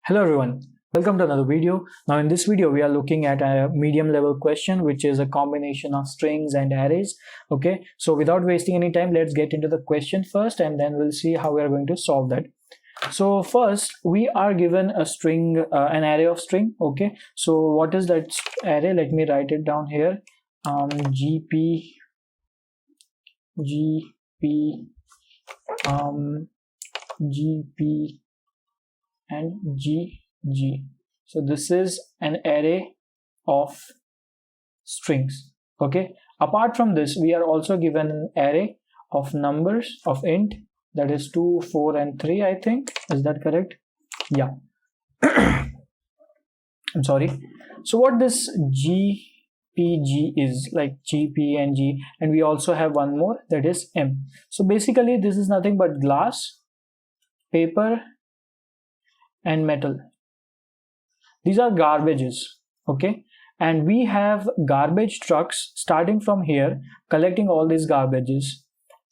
Hello everyone, welcome to another video. Now in this video we are looking at a medium level question which is a combination of strings and arrays. Okay, so without wasting any time, let's get into the question first and then we'll see how we are going to solve that. So first we are given a string, an array of string. Okay, so what is that array? Let me write it down here. GP GP and GG. So this is an array of strings. Okay, apart from this we are also given an array of numbers of int, that is 2, 4 and 3. I think, is that correct? Yeah. I'm sorry. So what this GPG is, like GP and G, and we also have one more, that is M. So basically this is nothing but glass, paper and metal. These are garbages. Okay, and we have garbage trucks starting from here collecting all these garbages,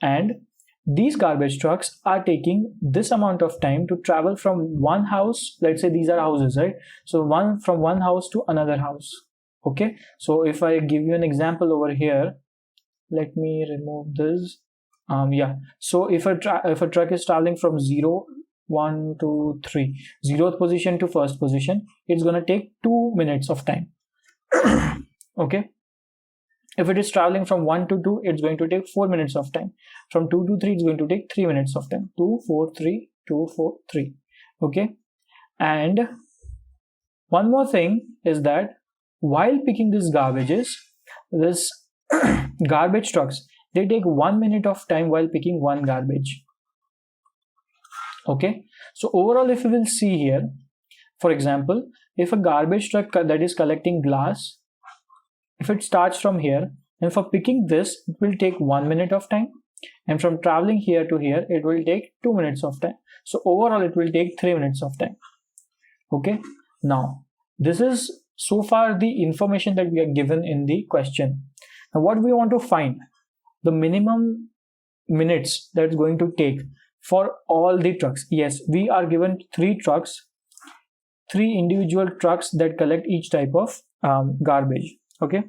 and these garbage trucks are taking this amount of time to travel from one house. Let's say these are houses, right? So from one house to another house. Okay, so if I give you an example over here, let me remove this. Yeah, so if a truck is traveling from 0, 1, 2, 3, 0th position to 1st position, it's going to take 2 minutes of time. Okay, if it is traveling from 1 to 2, it's going to take 4 minutes of time. From 2 to 3, it's going to take 3 minutes of time. 2, 4, 3, 2, 4, 3. Okay, and one more thing is that while picking these garbages, this garbage trucks, they take 1 minute of time while picking one garbage. Okay, so overall if you will see here, for example, if a garbage truck that is collecting glass, if it starts from here, and for picking this it will take 1 minute of time, and from traveling here to here it will take 2 minutes of time. So overall it will take 3 minutes of time. Okay, now this is so far the information that we are given in the question. Now what we want to find, the minimum minutes that it's going to take for all the trucks. Yes, we are given 3 trucks, 3 individual trucks that collect each type of garbage. Okay,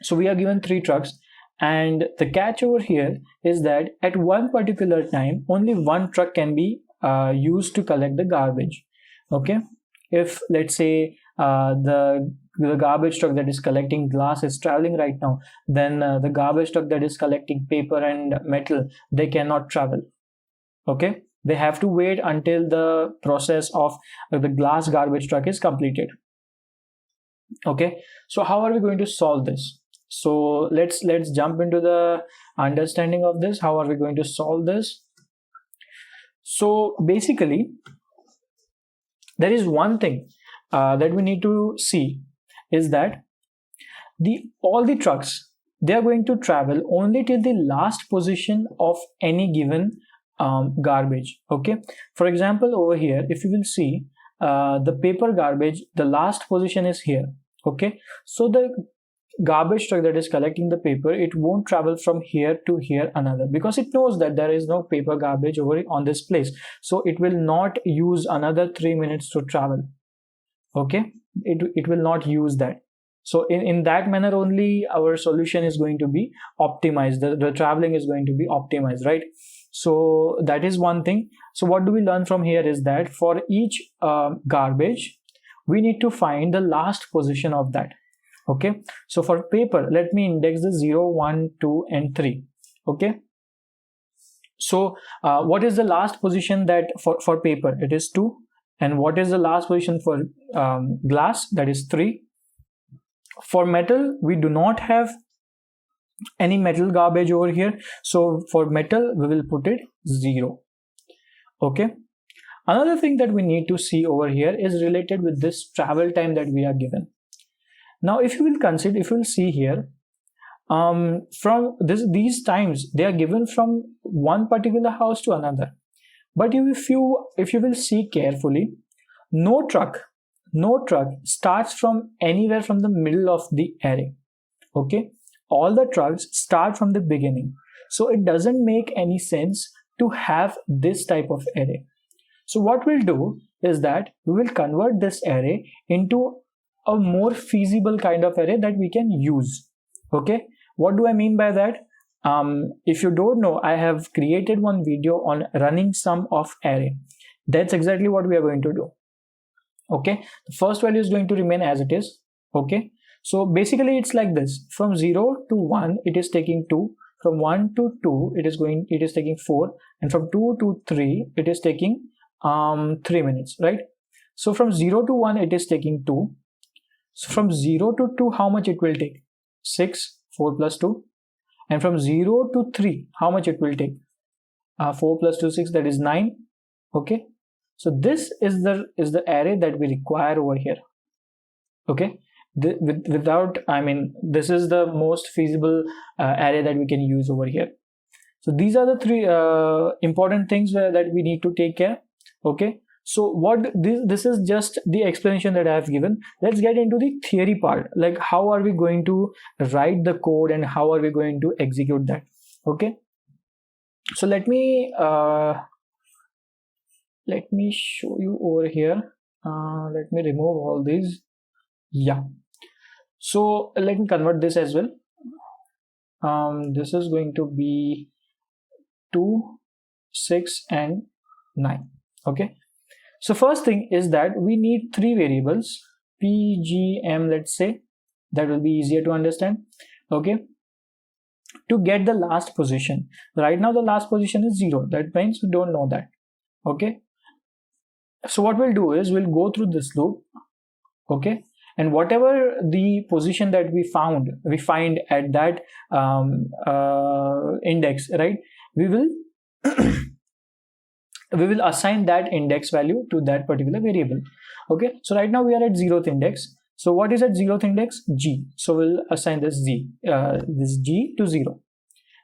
so we are given 3 trucks, and the catch over here is that at one particular time only one truck can be used to collect the garbage. Okay, if let's say the garbage truck that is collecting glass is traveling right now, then the garbage truck that is collecting paper and metal, they cannot travel. Okay, they have to wait until the process of the glass garbage truck is completed. Okay, so how are we going to solve this? So let's jump into the understanding of this. How are we going to solve this? So basically there is one thing that we need to see, is that all the trucks, they are going to travel only till the last position of any given garbage. Okay, for example over here if you will see, the paper garbage, the last position is here. Okay, so the garbage truck that is collecting the paper, it won't travel from here to here another, because it knows that there is no paper garbage over on this place, so it will not use another 3 minutes to travel. Okay, it will not use that. So in that manner only our solution is going to be optimized, the traveling is going to be optimized, right? So that is one thing. So what do we learn from here is that for each garbage we need to find the last position of that. Okay, so for paper, let me index the 0, 1, 2 and 3. Okay, so what is the last position that for paper? It is 2. And what is the last position for glass? That is 3. For metal, we do not have any metal garbage over here, so for metal we will put it 0. Okay, another thing that we need to see over here is related with this travel time that we are given. Now if you will consider, if you will see here, from these times they are given from one particular house to another, but if you will see carefully, no truck starts from anywhere from the middle of the array. Okay, all the trucks start from the beginning, so it doesn't make any sense to have this type of array. So what we'll do is that we will convert this array into a more feasible kind of array that we can use. Okay, what do I mean by that? If you don't know, I have created one video on running sum of array. That's exactly what we are going to do. Okay, the first value is going to remain as it is. Okay, so basically it's like this: from 0 to 1 it is taking 2, from 1 to 2 it is taking 4, and from 2 to 3 it is taking 3 minutes, right? So from 0 to 1 it is taking 2. So from 0 to 2 how much it will take? 6, 4 plus 2. And from 0 to 3 how much it will take? 4 plus 2, 6, that is 9. Okay, so this is the array that we require over here. Okay, this is the most feasible array that we can use over here. So these are the three important things that we need to take care. Okay, so this is just the explanation that I have given. Let's get into the theory part, like how are we going to write the code and how are we going to execute that. Okay, so let me show you over here. Let me remove all these. Yeah, so let me convert this as well. This is going to be 2, 6 and 9. Okay, so first thing is that we need 3 variables, p, g, m, let's say. That will be easier to understand. Okay, to get the last position. Right now the last position is 0. That means we don't know that. Okay, so what we'll do is we'll go through this loop. Okay, and whatever the position that we find at that index, right, we will we will assign that index value to that particular variable. Okay, so right now we are at 0th index. So what is at 0th index? G. So we'll assign this G to 0.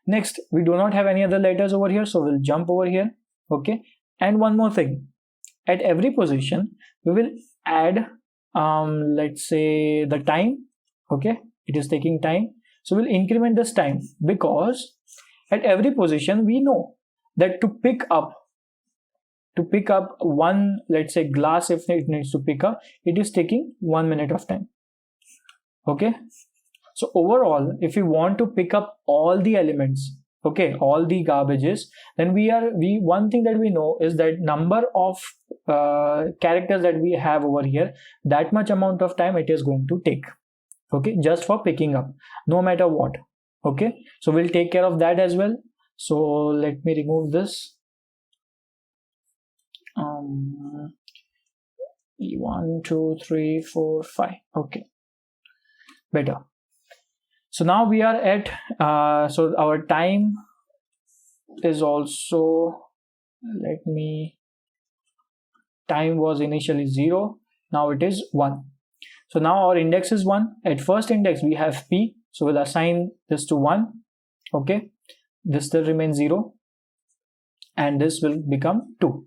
Next, we do not have any other letters over here, so we'll jump over here. Okay, and one more thing, at every position we will add let's say the time. Okay, it is taking time, so we'll increment this time, because at every position we know that to pick up one, let's say, glass, if it needs to pick up, it is taking 1 minute of time. Okay, so overall if we want to pick up all the elements, okay, all the garbages, then one thing that we know is that number of characters that we have over here, that much amount of time it is going to take. Okay, just for picking up, no matter what. Okay, so we'll take care of that as well. So let me remove this. 1, 2, 3, 4, 5. Okay, better. So now we are at so our time is also, time was initially 0, now it is 1. So now our index is 1. At first index we have p, so we'll assign this to 1. Okay, this still remains 0 and this will become 2.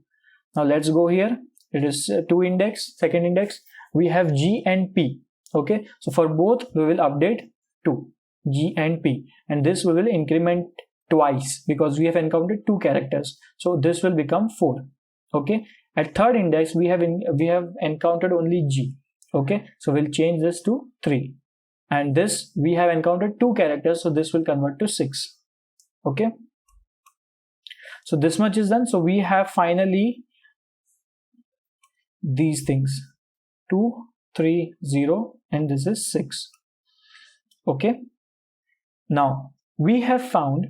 Now let's go here. It is 2 index, second index. We have G and P. Okay, so for both we will update 2, G and P, and this we will increment twice because we have encountered 2 characters. So this will become 4. Okay, at third index we have encountered only G. Okay, so we'll change this to 3, and this we have encountered 2 characters, so this will convert to 6. Okay, so this much is done. So we have finally these things, 2, 3, 0, and this is 6. Okay, now we have found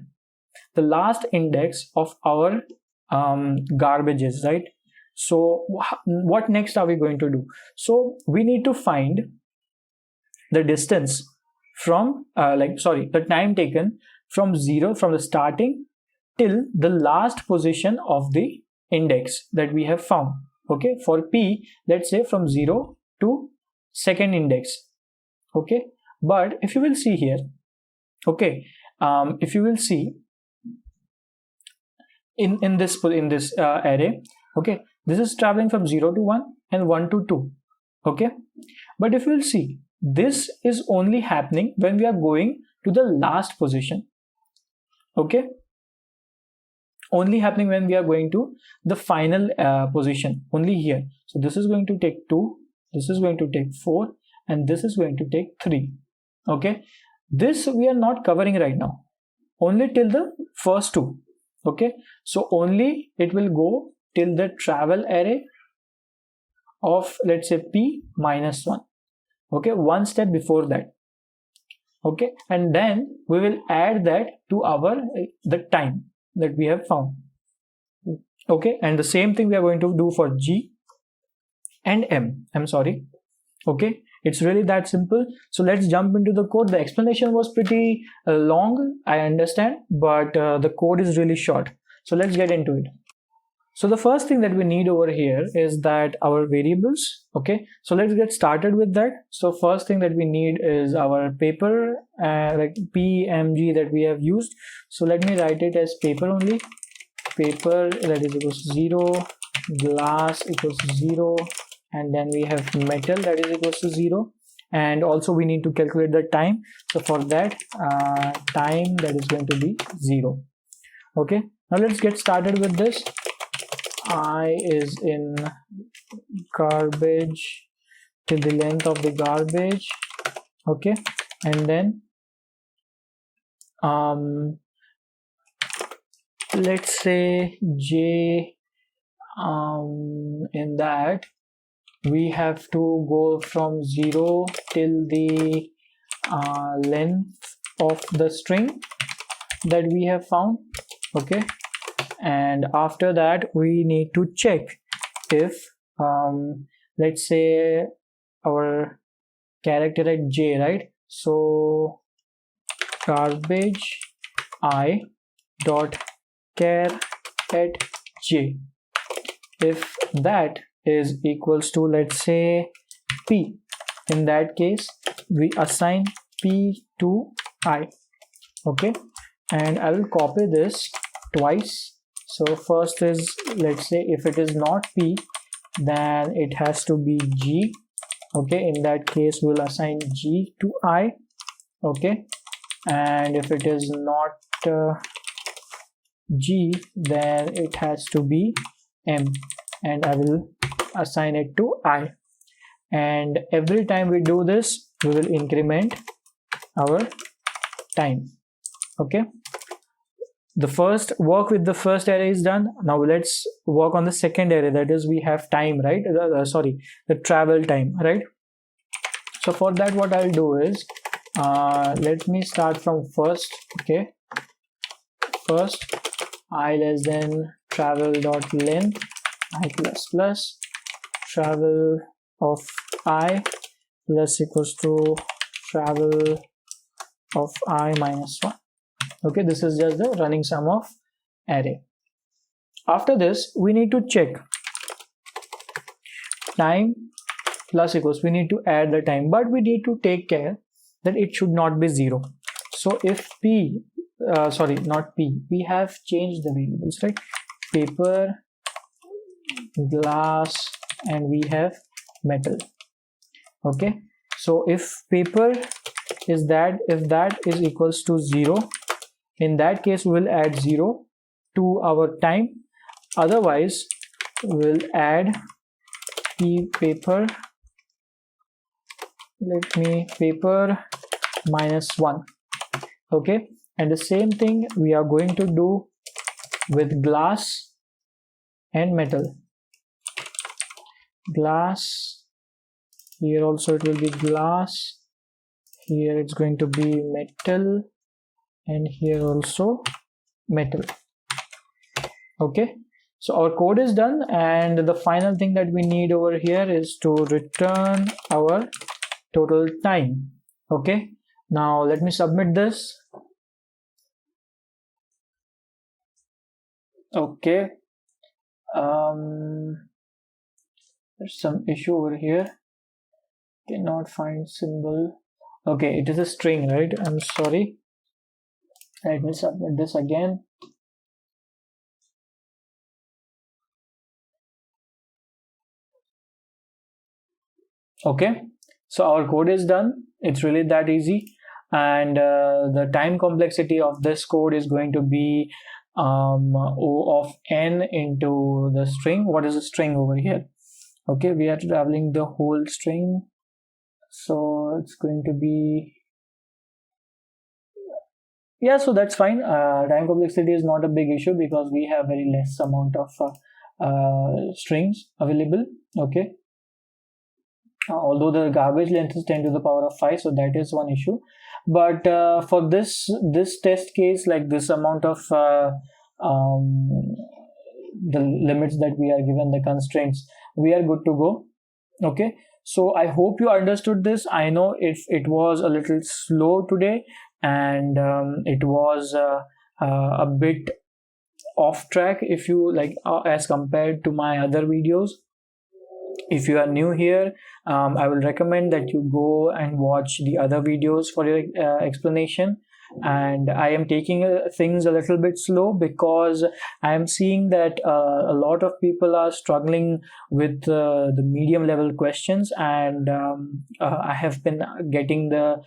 the last index of our garbages, right? So what next are we going to do? So we need to find the distance from the time taken from the starting till the last position of the index that we have found. Okay, for P, let's say from 0 to second index. Okay, but if you will see here, okay, if you will see in this array, okay, this is traveling from 0 to 1 and 1 to 2. Okay, but if you will see, this is only happening when we are going to the last position. Okay, only happening when we are going to the final position, only here. So this is going to take 2, this is going to take 4, and this is going to take 3. Okay, this we are not covering right now, only till the first 2. Okay, so only it will go till the travel array of, let's say, p minus 1. Okay, one step before that. Okay, and then we will add that to our the time that we have found. Okay, and the same thing we are going to do for G and M. I'm sorry. Okay, it's really that simple. So let's jump into the code. The explanation was pretty long, I understand, but the code is really short. So let's get into it. So the first thing that we need over here is that our variables. Okay, so let's get started with that. So first thing that we need is our paper, like PMG that we have used. So let me write it as paper only. Paper that is equals to 0, glass equals to 0, and then we have metal that is equals to 0, and also we need to calculate the time. So for that, time that is going to be 0. Okay, now let's get started with this. I is in garbage till the length of the garbage. Okay, and then let's say J, in that we have to go from 0 till the length of the string that we have found. Okay, and after that we need to check if let's say our character at J, right? So garbage I dot char at J, if that is equals to, let's say, P, in that case we assign P to I. Okay, and I will copy this twice. So first is, let's say, if it is not P, then it has to be G. Okay, in that case we'll assign G to I. Okay, and if it is not G, then it has to be M, and I will assign it to I. And every time we do this, we will increment our time. Okay, the first work with the first array is done. Now let's work on the second array, that is we have time, right? The travel time, right? So for that, what I'll do is let me start from first. Okay, first I less than travel dot length I plus plus travel of I plus equals to travel of I minus 1. Okay, this is just the running sum of array. After this, we need to check time plus equals, we need to add the time, but we need to take care that it should not be 0. So if P, sorry, not P, we have changed the variables, right? Paper, glass, and we have metal. Okay, so if paper is that, if that is equals to 0, in that case we will add 0 to our time. Otherwise we'll add paper, let me paper minus 1. Okay, and the same thing we are going to do with glass and metal. Glass, here also it will be glass, here it's going to be metal, and here also metal. Okay, so our code is done, and the final thing that we need over here is to return our total time. Okay, now let me submit this. Okay, there's some issue over here, cannot find symbol. Okay, it is a string, right? I'm sorry. Let me submit this again. Okay, so our code is done. It's really that easy, and the time complexity of this code is going to be O of n into the string. What is the string over here? Okay, we are traveling the whole string, so it's going to be, yeah, so that's fine. Time complexity is not a big issue because we have very less amount of strings available. Okay, although the garbage length is 10 to the power of 5, so that is one issue. But for this test case, like this amount of the limits that we are given, the constraints, we are good to go. Okay, so I hope you understood this. I know if it was a little slow today, and it was a bit off track, if you like, as compared to my other videos. If you are new here, I will recommend that you go and watch the other videos for your explanation. And I am taking things a little bit slow because I am seeing that a lot of people are struggling with the medium level questions, and I have been getting the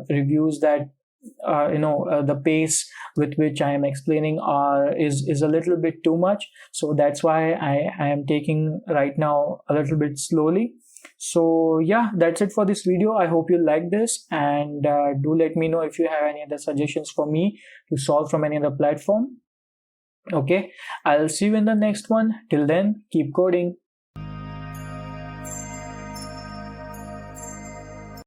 reviews that the pace with which I am explaining is a little bit too much. So that's why I am taking right now a little bit slowly. So yeah, that's it for this video. I hope you like this, and do let me know if you have any other suggestions for me to solve from any other platform. Okay, I'll see you in the next one. Till then, keep coding.